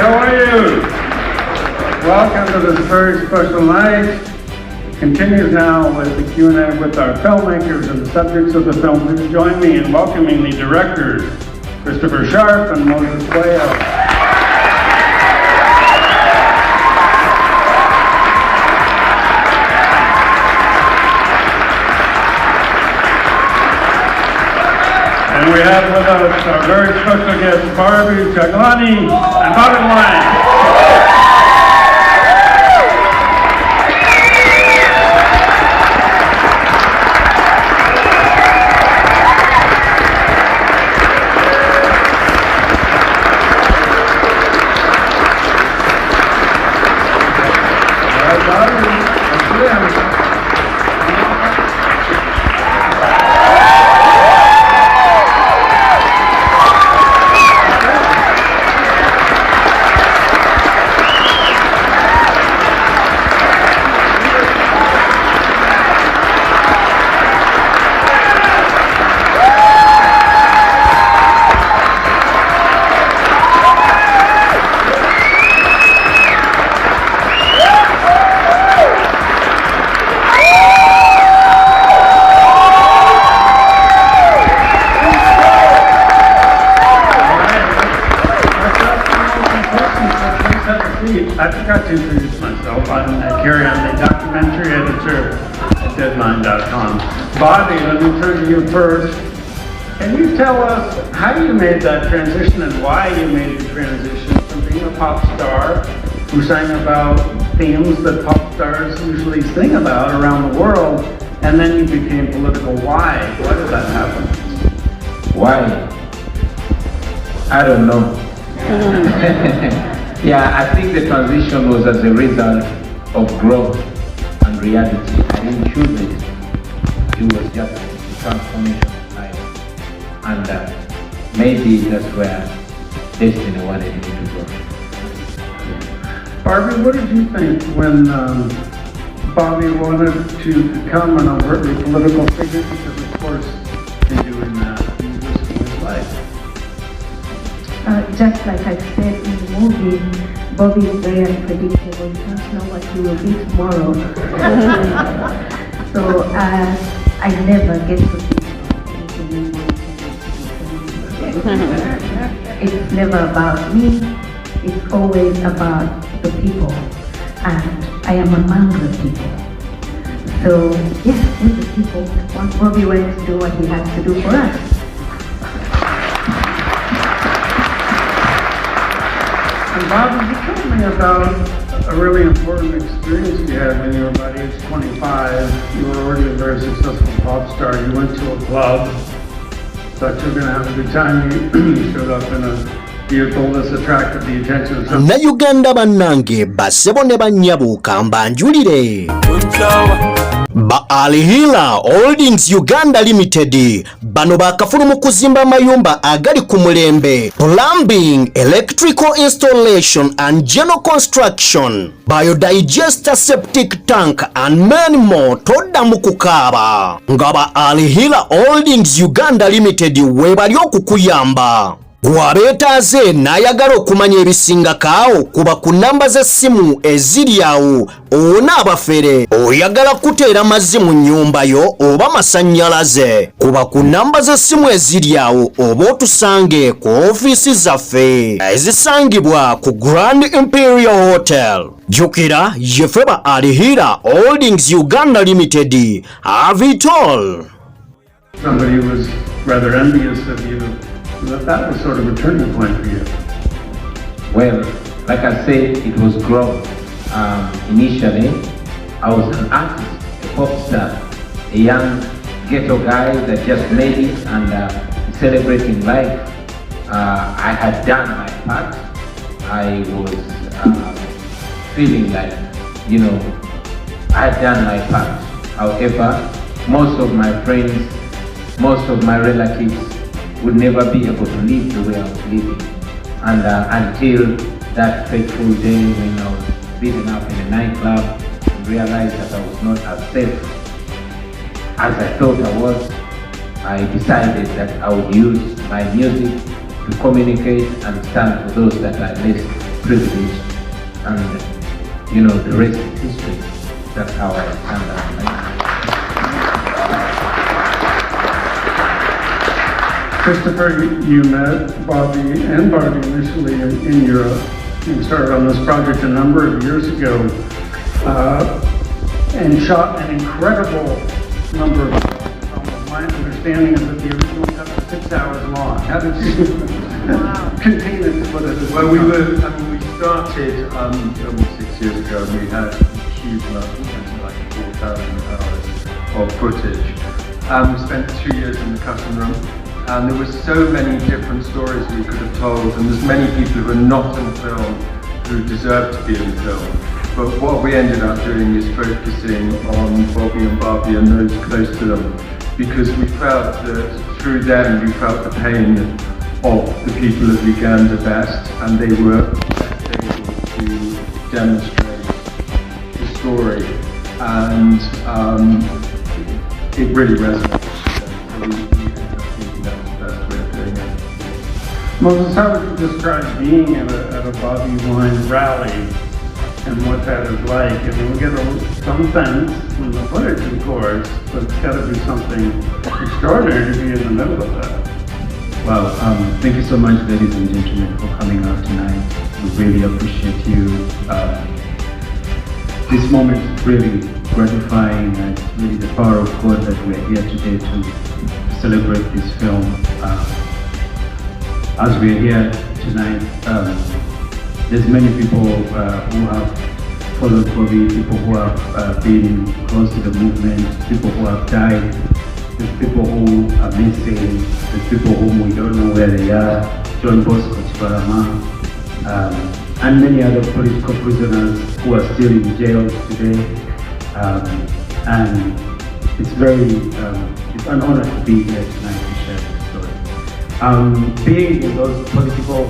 how are you? Welcome to this very special night. It continues now with the Q&A with our filmmakers and the subjects of the film. Please join me in welcoming the directors, Christopher Sharp and Moses Cuello. And we have with us our very special guest, Bobi, Chaglani, and Bottom Line. I forgot to introduce myself. I'm Carrie. I'm the documentary editor at Deadline.com. Bobi, let me turn to you first. Can you tell us how you made that transition and why you made the transition from being a pop star who sang about themes that pop stars usually sing about around the world, and then you became political? Why? Why did that happen? Why? I don't know. Yeah, I think the transition was as a result of growth and reality. I didn't choose it. It was just a transformation of life. And maybe that's where destiny wanted me to go. Barbie, what did you think when Bobi wanted to become an overtly political figure? Because of course, in doing that, he risked his life. Just like I said in the movie, Bobi is very unpredictable. You don't know what he will be tomorrow. So I never get to think about anything. It's never about me. It's always about the people. And I am among the people. So yes, with the people, once Bobi went to do what he has to do for us. Bobi, you told me about a really important experience you had when you were about age 25. You were already a very successful pop star. You went to a club, thought you were going to have a good time. You showed up in a vehicle that's attracted the attention of some... Na Uganda bannange basebo ne bannyabuuka mbanjulire. Ba Alihila Holdings Uganda Limited bano bakafulu mu kuzimba mayumba agali ku mulembe, plumbing, electrical installation and general construction, biodigester septic tank and many more. Todda mu kukaaba nga ba Alihila Holdings Uganda Limited webali okukuyamba. Gwabetaaze n'ayagala okumanya ebisingakaawo kuba ku namba z'essimu eziri awo. Onaabafere oyagala kuteera mazzi mu nnyumba yo oba masannyalaze, kuba ku namba z'essimu eziri awo oba otusange ku ofiisi zaffe ezisangibwa ku Grand Imperial Hotel. Jjukira yeffe ba Alihira Holdings Uganda Limited. Have it all. Somebody was rather envious of you. That was sort of a turning point for you. Well, like I said, it was growth. Initially, I was an artist, a pop star, a young ghetto guy that just made it and celebrating life. I had done my part. I was feeling like, I had done my part. However, most of my friends, most of my relatives would never be able to live the way I was living. And until that fateful day when I was beaten up in a nightclub and realized that I was not as safe as I thought I was, I decided that I would use my music to communicate and stand for those that are less privilege, and the rest is history. That's how I stand up. Christopher, you met Bobi and Barbie initially in Europe. You started on this project a number of years ago and shot an incredible number of films. My understanding is that the original cut was 6 hours long. How did you contain it to put it as well? We started filming 6 years ago, and we had a huge amount, like 4,000 hours of footage. We spent 2 years in the cutting room. And there were so many different stories we could have told, and there's many people who are not in the film who deserve to be in the film. But what we ended up doing is focusing on Bobi and Barbie and those close to them, because we felt that through them we felt the pain of the people of Uganda best, and they were best able to demonstrate the story, and it really resonated. Moses, how would you describe being at a Bobi Wine rally and what that is like? I mean, we get some sense from the footage, of course, but it's got to be something extraordinary to be in the middle of that. Well, thank you so much, ladies and gentlemen, for coming out tonight. We really appreciate you. This moment is really gratifying, and it's really the power of God that we're here today to celebrate this film. As we're here tonight, there's many people who have followed Bobi, people who have been close to the movement, people who have died, there's people who are missing, there's people whom we don't know where they are, John Bosco Chibarama, and many other political prisoners who are still in jail today. And it's an honor to be here tonight to share this story. Being in those political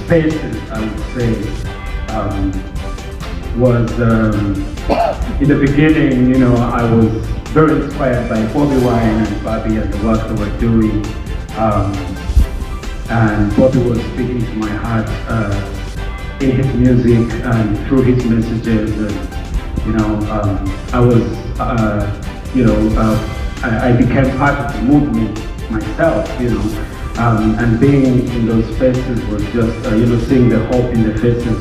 spaces, I would say, was in the beginning, I was very inspired by Bobi Wine and Barbie and the work they were doing. And Bobi was speaking to my heart in his music and through his messages. And, I was, I became part of the movement myself, and being in those spaces was just, seeing the hope in the faces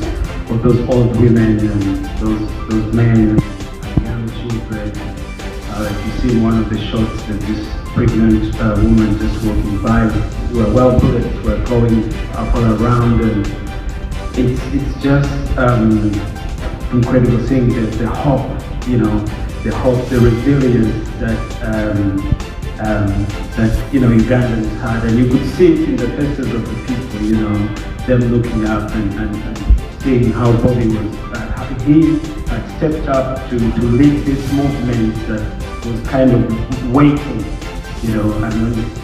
of those old women and those men and young children. You see in one of the shots that this pregnant woman just walking by, were well bullets were going up all around, and it's just incredible seeing the hope, the hope, the resilience that Ugandans had, and you could see it in the faces of the people, them looking up and seeing how Bobi was, he had stepped up to lead this movement that was kind of waiting, and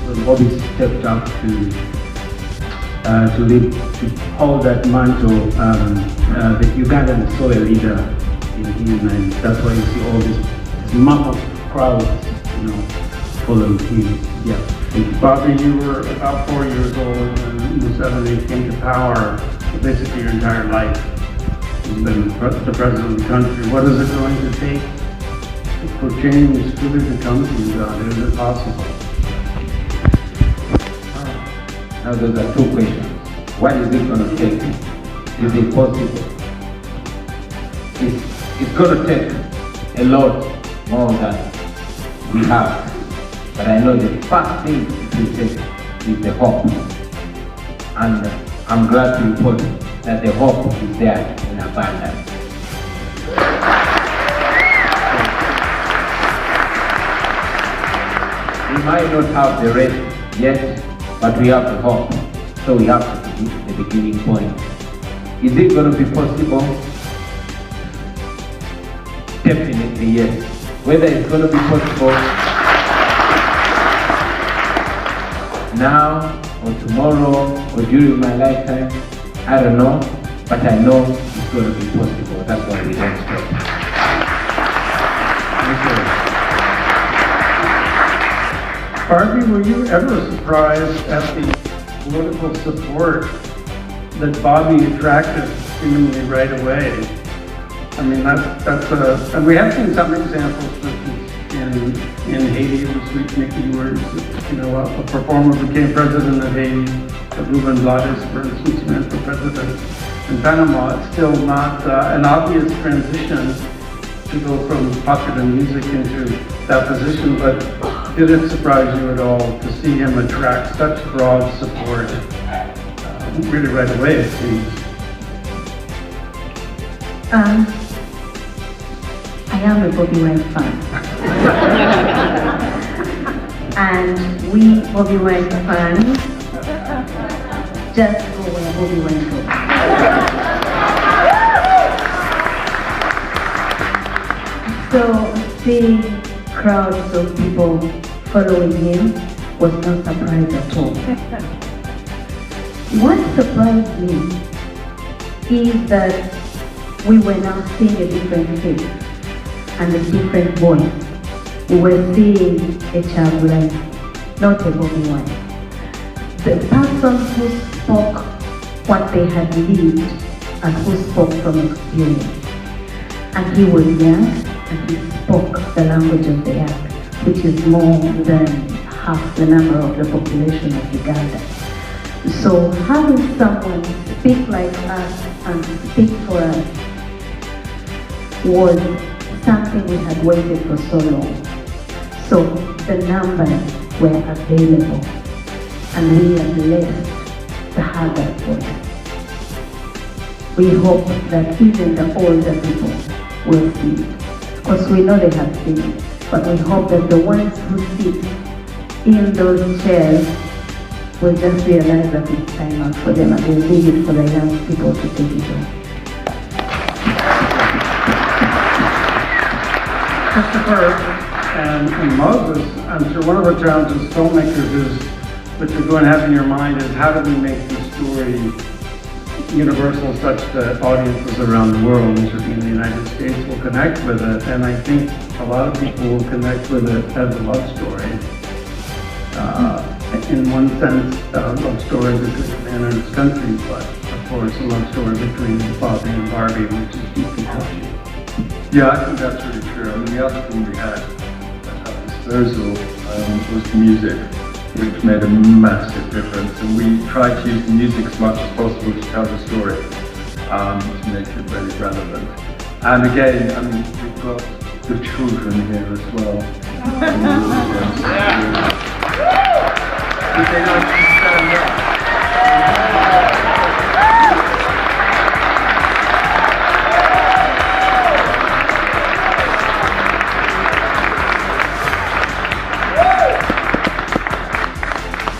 when Bobi stepped up to lead, to hold that mantle, the Ugandans saw a leader in him, and that's why you see all this mammoth crowds, following him. Yeah. Bobby, you were about 4 years old when Museveni came to power. Basically your entire life has been the president of the country. What is it going to take for change truly to come to Uganda? Is it possible? Now those are two questions. What is it going to take? Is it possible? It's going to take a lot more than we have. But I know the first thing it will take is the hope. And I'm glad to report that the hope is there in abundance. We might not have the rest yet, but we have the hope. So we have to be the beginning point. Is it going to be possible? Definitely yes. Whether it's going to be possible now or tomorrow or during my lifetime, I don't know, but I know it's going to be possible. That's why we don't stop. Barbie, were you ever surprised at the political support that Bobi attracted seemingly right away. I mean, and we have seen some examples, for instance, in Haiti with Sweet Mickey, where, a performer became president of Haiti, Ruben Blades, for instance, ran for president in Panama. It's still not an obvious transition to go from popular music into that position, but did it surprise you at all to see him attract such broad support really right away, it seems? I am a Bobi Wine fan. And we Bobi Wine fans just go where Bobi Wine goes. So seeing crowds of people following him was not surprised at all. What surprised me is that we were now seeing a different face and a different voice. We were seeing a child like, not a Bobi Wine. The person who spoke what they had lived and who spoke from experience. And he was young and he spoke the language of the young, which is more than half the number of the population of Uganda. So having someone speak like us and speak for us was something we had waited for so long. So the numbers were available and we are blessed to have that voice. We hope that even the older people will see it. Of course, we know they have seen it, but we hope that the ones who sit in those chairs will just realize that it's time out for them and they'll leave it for the young people to take it on. Christopher and Moses, I'm sure one of the challenges filmmakers is that you're going to have in your mind is how do we make this story universal such that audiences around the world, certainly in the United States, will connect with it. And I think a lot of people will connect with it as a love story. In one sense, a love story between a man and his country, but of course a love story between Bobi and Barbie, which is deeply touching. Yeah, I think that's really true. I mean, the other thing we had at our disposal was the music, which made a massive difference. And we tried to use the music as much as possible to tell the story, to make it really relevant. And again, I mean, we've got the children here as well. Would they like to stand up?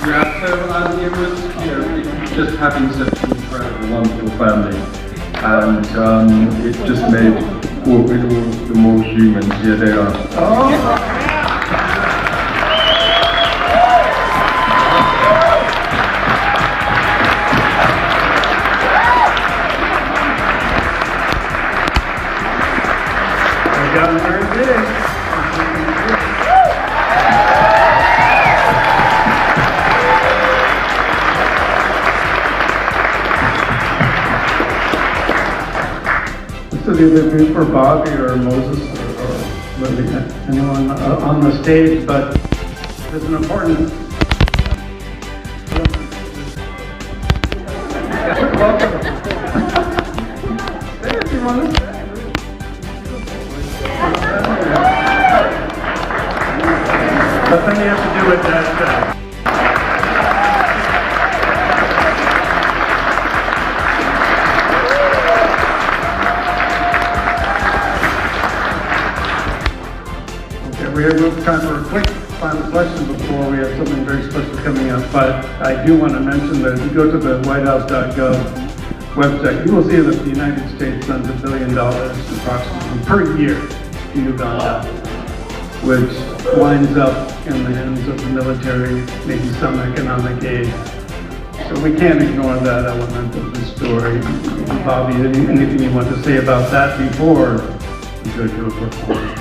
Yeah, so it was, just having such an incredible, wonderful family, and it just made all the more human. Here they are. Oh. Either be for Bobi or Moses or anyone on the stage, but there's an important welcome. If you want to say. But then you have to do it that we have time for a quick final question before we have something very special coming up, but I do want to mention that if you go to the whitehouse.gov website, you will see that the United States sends $1 billion approximately per year to Uganda, which winds up in the hands of the military, maybe some economic aid. So we can't ignore that element of the story. Bobi, anything you want to say about that before we go to a performance?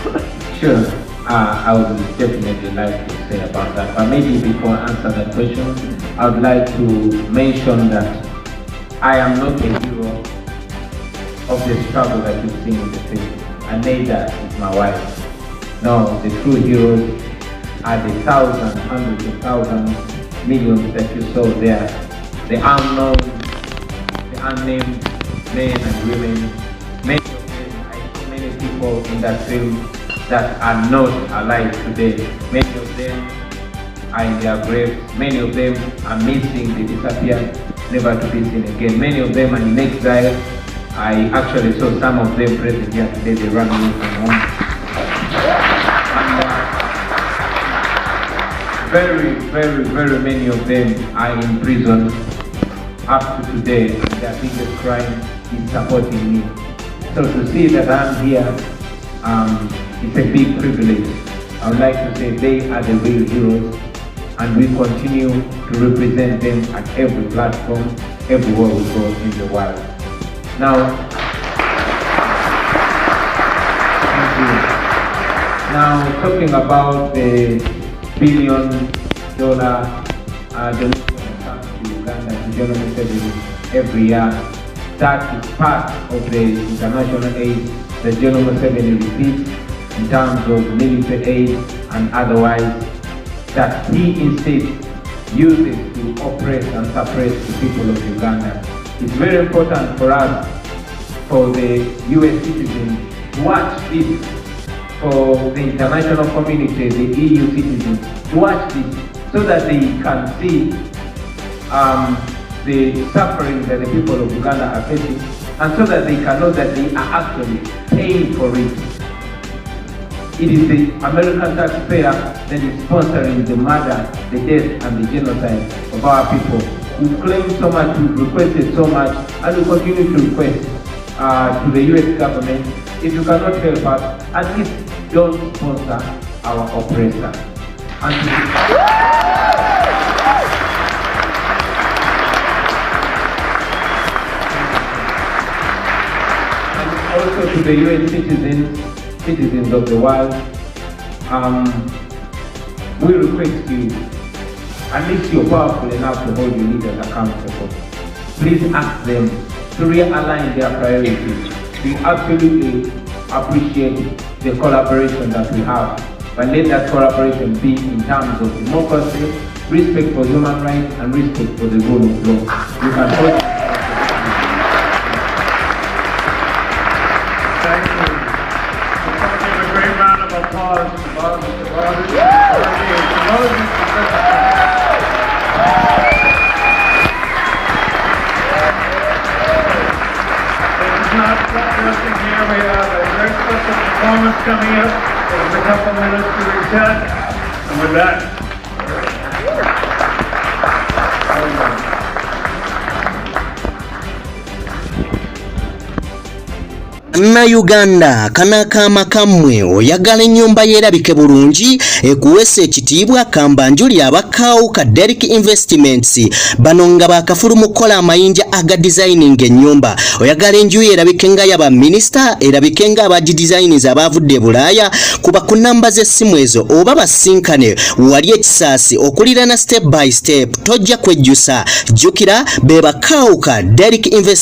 Sure. I would definitely like to say about that, but maybe before I answer that question, I would like to mention that I am not a hero of the struggle that you see in the film, and neither is my wife. No, the true heroes are the thousands, hundreds of thousands, millions that you saw there. The unknown, the unnamed men and women. Many of them, I saw many people in that film that are not alive today. Many of them are in their graves. Many of them are missing, they disappeared, never to be seen again. Many of them are in exile. I actually saw some of them present here today, they ran away from home. And very many of them are in prison up to today. Their biggest crime is supporting me. So to see that I'm here, it's a big privilege. I would like to say they are the real heroes, and we continue to represent them at every platform, everywhere we go in the world. Now, thank you. Now, talking about the billion-dollar donation comes to Uganda to General Museveni every year. That is part of the international aid that General Museveni receives in terms of military aid and otherwise, that he instead uses to oppress and suppress the people of Uganda. It's very important for us, for the US citizens, to watch this, for the international community, the EU citizens, to watch this so that they can see the suffering that the people of Uganda are facing, and so that they can know that they are actually paying for it. It is the American taxpayer that is sponsoring the murder, the death, and the genocide of our people. We claim so much, we requested so much, and we continue to request to the US government, if you cannot help us, at least don't sponsor our oppressor. And also to the UN citizens of the world, we request you, at least you're powerful enough to hold your leaders accountable. Please ask them to realign their priorities. We absolutely appreciate the collaboration that we have, but let that collaboration be in terms of democracy, respect for human rights, and respect for the rule of law. You can hold. Thank you. Let's give a great round of applause to Bobi. Not resting here, we have a very special performance coming up. There's a couple minutes to reset, and with that, Uganda kanakama kamwe oyagala ennyumba yerabike bulungi ekuwesa ekitiibwa kambanjuli abakaawo ka Derek Investments bano nga bakafulu mu kola amayinja aga designing ennyumba oyagala enju yerabike nga yaba minister erabike nga aba designers abavudde Bulaaya kuba ku namba z'essimu ezo oba basinkane wali ekisaasi okulirana step by step tojja kwejjusa jjukira be bakaawo ka Derek Investments.